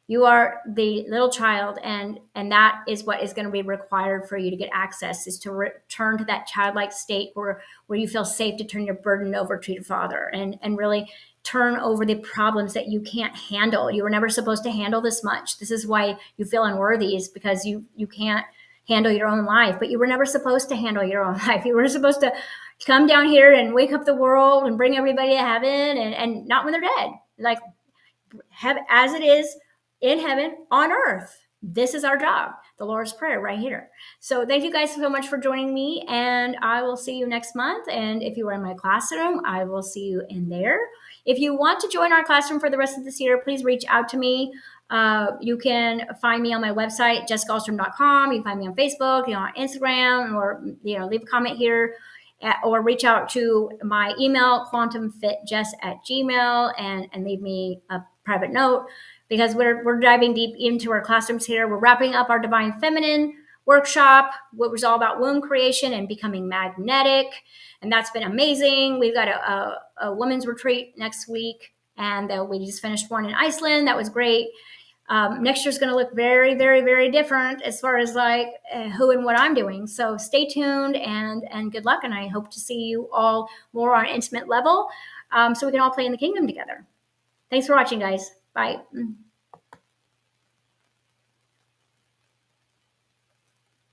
You are the little child, and that is what is going to be required for you to get access, is to return to that childlike state where you feel safe to turn your burden over to your father, and really turn over the problems that you can't handle. You were never supposed to handle this much. This is why you feel unworthy, is because you can't handle your own life. But you were never supposed to handle your own life. You were supposed to come down here and wake up the world and bring everybody to heaven, and not when they're dead. Like, have as it is in heaven on earth. This is our job, the Lord's Prayer right here. So thank you guys so much for joining me, and I will see you next month. And if you are in my classroom, I will see you in there. If you want to join our classroom for the rest of this year, please reach out to me. You can find me on my website, jessicaalstrom.com. You can find me on Facebook, on Instagram, or leave a comment here, or reach out to my email, quantumfitjess@gmail, and leave me a private note, because we're diving deep into our classrooms here. We're wrapping up our Divine Feminine workshop, what was all about womb creation and becoming magnetic, and that's been amazing. We've got a women's retreat next week, and we just finished one in Iceland. That was great. Next year's going to look very, very, very different as far as who and what I'm doing. So stay tuned, and good luck. And I hope to see you all more on an intimate level, so we can all play in the kingdom together. Thanks for watching, guys. Bye.